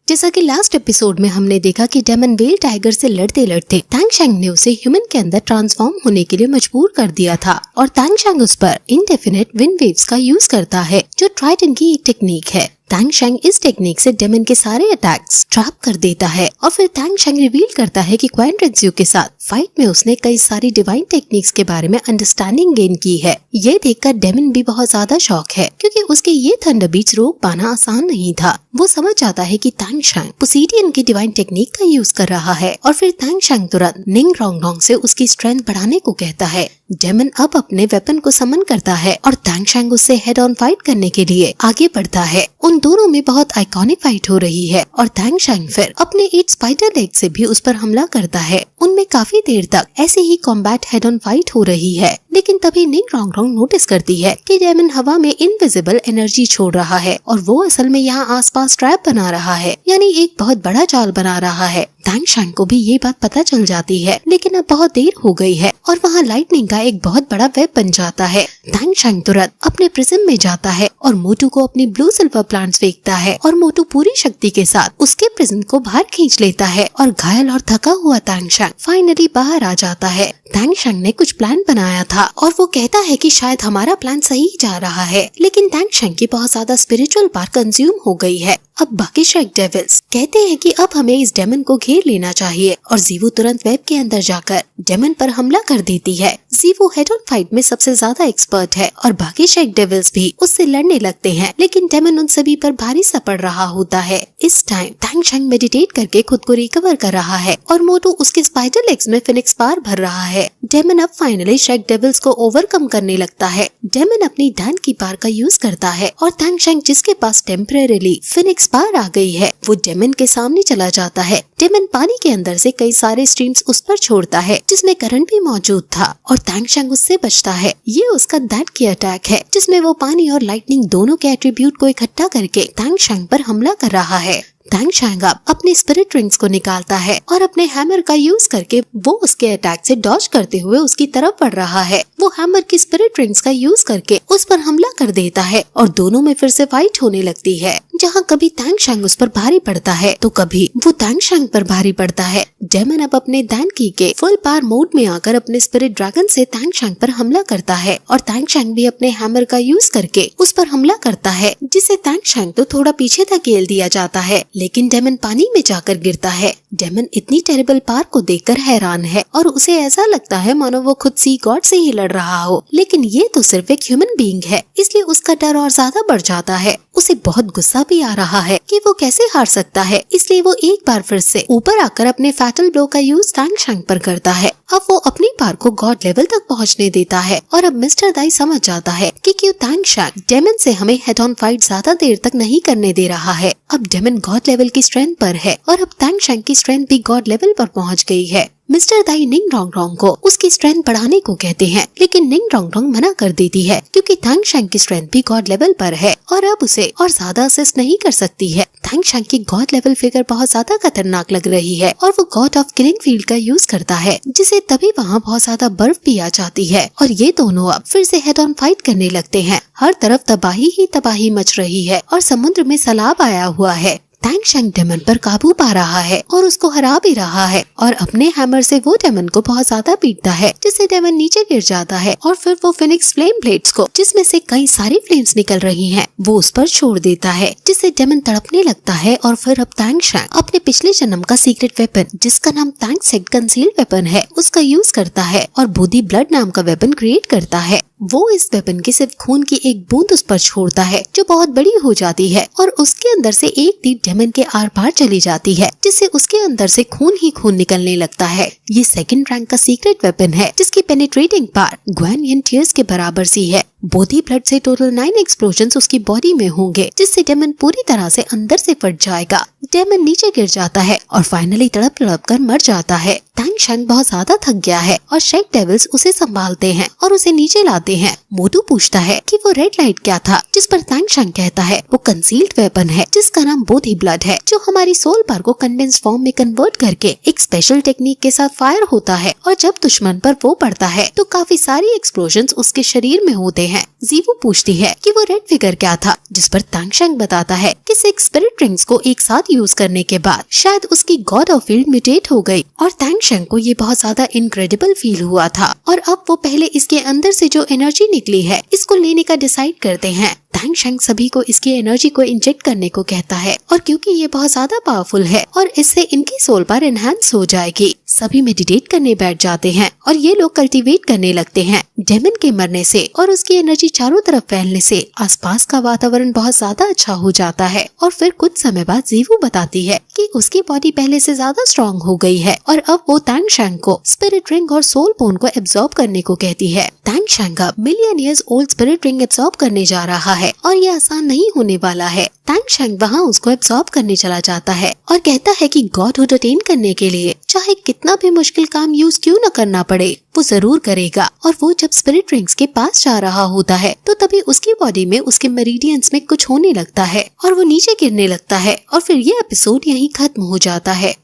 जैसा कि last episode में हमने देखा कि डेमन वेल टाइगर से लड़ते लड़ते तांगशैंग ने उसे ह्यूमन के अंदर ट्रांसफॉर्म होने के लिए मजबूर कर दिया था और तांगशैंग उस पर इंडेफिनिट विंड वेव्स का यूज करता है जो ट्राइडन की एक टेक्निक है। तांगशैंग इस टेक्निक से डेमन के सारे अटैक्स ट्रैप कर देता है और फिर तांगशैंग रिवील करता है कि क्वान रेंज्यू के साथ फाइट में उसने कई सारी डिवाइन टेक्निक्स के बारे में अंडरस्टैंडिंग गेन की है। ये देखकर डेमन भी बहुत ज्यादा शॉक है क्योंकि उसके ये थंडर बीट्स रोक पाना आसान नहीं था। वो समझ जाता है कि तांगशैंग पोसीडियन की डिवाइन टेक्निक का यूज कर रहा है और फिर तांगशैंग तुरंत निंग रोंगडोंग से उसकी स्ट्रेंथ बढ़ाने को कहता है। डेमन अब अपने वेपन को समन करता है और तांगशैंग उससे हेड ऑन फाइट करने के लिए आगे बढ़ता है। उन दोनों में बहुत आइकॉनिक फाइट हो रही है और तांगशैंग फिर अपने 8 स्पाइडर लेग से भी उस पर हमला करता है। उनमें काफी देर तक ऐसे ही कॉम्बैट हेड ऑन फाइट हो रही है, लेकिन तभी निंग रोंगडोंग नोटिस करती है कि डेमन हवा में इनविजिबल एनर्जी छोड़ रहा है और वो असल में यहाँ आसपास ट्रैप बना रहा है, यानी एक बहुत बड़ा जाल बना रहा है। तांगशैंग को भी ये बात पता चल जाती है, लेकिन अब बहुत देर हो गई है और वहाँ लाइटनिंग का एक बहुत बड़ा वेब बन जाता है। तांगशैंग तुरंत अपने प्रिज्म में जाता है और मोटू को अपनी ब्लू सिल्वर प्लांट्स फेंकता है और मोटू पूरी शक्ति के साथ उसके प्रिज्म को बाहर खींच लेता है और घायल और थका हुआ तांगशैंग फाइनली बाहर आ जाता है। तांगशैंग ने कुछ प्लान बनाया था और वो कहता है कि शायद हमारा प्लान सही जा रहा है, लेकिन तांगशैंग की बहुत ज्यादा स्पिरिचुअल पावर कंज्यूम हो गई है। अब बाकी शेक डेविल्स कहते हैं कि अब हमें इस डेमन को घेर लेना चाहिए और जीवू तुरंत वेब के अंदर जाकर डेमन पर हमला कर देती है। जीवू हेड ऑन फाइट में सबसे ज्यादा एक्सपर्ट है और बाकी शेक डेविल्स भी उससे लड़ने लगते हैं, लेकिन डेमन उन सभी पर भारी सा पड़ रहा होता है। इस टाइम तांगशैंग मेडिटेट करके खुद को रिकवर कर रहा है और मोटू उसके स्पाइडर लेग्स में फिनिक्स पावर भर रहा है। डेमन अब फाइनली शेक डेविल्स को ओवरकम करने लगता है। डेमन अपनी डैन की पावर का यूज करता है और तांगशैंग जिसके पास टेम्परेरीली फिनिक्स पावर आ गई है वो डेमन के सामने चला जाता है। डेमन पानी के अंदर से कई सारे स्ट्रीम्स उस पर छोड़ता है जिसमें करंट भी मौजूद था और तांगशैंग उससे बचता है। ये उसका दैट की अटैक है जिसमें वो पानी और लाइटनिंग दोनों के एट्रीब्यूट को इकट्ठा करके तांगशैंग पर हमला कर रहा है। तांगशैंग अब अपने स्पिरिट रिंग्स को निकालता है और अपने हैमर का यूज करके वो उसके अटैक से डॉज करते हुए उसकी तरफ बढ़ रहा है। वो हैमर की स्पिरिट रिंग्स का यूज करके उस पर हमला कर देता है और दोनों में फिर से फाइट होने लगती है, जहाँ कभी तांगशैंग उस पर भारी पड़ता है तो कभी वो तांगशैंग पर भारी पड़ता है। डेमन अब अपने डैन की के फुल पावर मोड में आकर अपने स्पिरिट ड्रैगन से तांगशैंग पर हमला करता है और तांगशैंग भी अपने हैमर का यूज करके उस पर हमला करता है, जिसे तांगशैंग तो थोड़ा पीछे धकेल दिया जाता है, लेकिन डेमन पानी में जाकर गिरता है। डेमन इतनी टेरिबल पावर को देखकर हैरान है और उसे ऐसा लगता है मानो वो खुद सी गॉड से ही लड़ रहा हो, लेकिन ये तो सिर्फ एक ह्यूमन बीइंग है, इसलिए उसका डर और ज्यादा बढ़ जाता है। उसे बहुत गुस्सा भी आ रहा है कि वो कैसे हार सकता है, इसलिए वो एक बार फिर से ऊपर आकर अपने फैटल ब्लो का यूज तांगशैंग पर करता है। अब वो अपनी पावर को गॉड लेवल तक पहुंचने देता है और अब मिस्टर दाई समझ जाता है कि क्यों तांगशैंग डेमन से हमें हेड ऑन फाइट ज्यादा देर तक नहीं करने दे रहा है। अब डेमन गॉड लेवल की स्ट्रेंथ पर है और अब तांगशैंग की स्ट्रेंथ भी गॉड लेवल पर पहुंच गई है। मिस्टर दाई निंग रोंगडोंग को उसकी स्ट्रेंथ बढ़ाने को कहते हैं, लेकिन निंग रोंगडोंग मना कर देती है क्योंकि तांगशैंग की स्ट्रेंथ भी गॉड लेवल पर है और अब उसे और ज्यादा असिस्ट नहीं कर सकती है। तांगशैंग की गॉड लेवल फिगर बहुत ज्यादा खतरनाक लग रही है और वो गॉड ऑफ किलिंग फील्ड का यूज करता है, जिसे तभी वहाँ बहुत ज्यादा बर्फ भी आ जाती है और ये दोनों अब फिर से हेड ऑन फाइट करने लगते हैं। हर तरफ तबाही ही तबाही मच रही है और समुद्र में सैलाब आया हुआ है। तांगशैंग डेमन पर काबू पा रहा है और उसको हरा भी रहा है और अपने हैमर से वो डेमन को बहुत ज्यादा पीटता है, जिससे डेमन नीचे गिर जाता है और फिर वो फिनिक्स फ्लेम ब्लेड्स को, जिसमें से कई सारी फ्लेम्स निकल रही हैं, वो उस पर छोड़ देता है, जिससे डेमन तड़पने लगता है। और फिर अब तांगशैंग अपने पिछले जन्म का सीक्रेट वेपन, जिसका नाम तांगसेट कंसील्ड वेपन है, उसका यूज करता है और बोधी ब्लड नाम का वेपन क्रिएट करता है। वो इस वेपन की सिर्फ खून की एक बूंद उस पर छोड़ता है जो बहुत बड़ी हो जाती है और उसके अंदर से एक तीर डेमन के आर पार चली जाती है, जिससे उसके अंदर से खून ही खून निकलने लगता है। ये सेकंड रैंक का सीक्रेट वेपन है जिसकी पेनिट्रेटिंग पावर ग्वेन टीयर्स के बराबर सी है। बोधी ब्लड से टोटल 9 एक्सप्लोजन्स उसकी बॉडी में होंगे, जिससे डेमन पूरी तरह से अंदर से फट जाएगा। डेमन नीचे गिर जाता है और फाइनली तड़प तड़प कर मर जाता है। तांगशैंग बहुत ज्यादा थक गया है और शेक डेविल्स उसे संभालते हैं और उसे नीचे लाते हैं। मोटू पूछता है कि वो रेड लाइट क्या था, जिस पर तांगशैंग कहता है वो कंसील्ड वेपन है जिसका नाम बोधी ब्लड है, जो हमारी सोल पावर को कंडेंस फॉर्म में कन्वर्ट करके एक स्पेशल टेक्निक के साथ फायर होता है और जब दुश्मन पर वो पड़ता है तो काफी सारी एक्सप्लोजन्स उसके शरीर में होते हैं। जीवू पूछती है कि वो रेड फिगर क्या था, जिस पर तांगशैंग बताता है कि 6 स्पिरिट रिंग्स को एक साथ यूज करने के बाद शायद उसकी गॉड ऑफ फील्ड म्यूटेट हो गई और तांगशैंग को ये बहुत ज्यादा इनक्रेडिबल फील हुआ था और अब वो पहले इसके अंदर से जो एनर्जी निकली है इसको लेने का डिसाइड करते हैं। तांगशैंग सभी को इसकी एनर्जी को इंजेक्ट करने को कहता है और क्योंकि ये बहुत ज्यादा पावरफुल है और इससे इनकी सोल पावर एनहांस हो जाएगी, सभी मेडिटेट करने बैठ जाते हैं और ये लोग कल्टीवेट करने लगते हैं। डेमन के मरने से और उसकी एनर्जी चारों तरफ फैलने से आसपास का वातावरण बहुत ज्यादा अच्छा हो जाता है और फिर कुछ समय बाद जीवू बताती है कि उसकी बॉडी पहले से ज्यादा स्ट्रॉन्ग हो गई है और अब वो तांगशैंग को स्पिरिट रिंग और सोल बोन को एब्जॉर्ब करने को कहती है। तांगशैंग अब million years old spirit ring absorb करने जा रहा है और ये आसान नहीं होने वाला है। तांगशैंग वहाँ उसको एब्जॉर्ब करने चला जाता है और कहता है कि गॉडहुड अटेन करने के लिए चाहे कितना भी मुश्किल काम यूज क्यों न करना पड़े वो जरूर करेगा। और वो जब स्पिरिट रिंग्स के पास जा रहा होता है तो तभी उसकी बॉडी में उसके मेरिडियंस में कुछ होने लगता है और वो नीचे गिरने लगता है और फिर ये एपिसोड यहीं खत्म हो जाता है।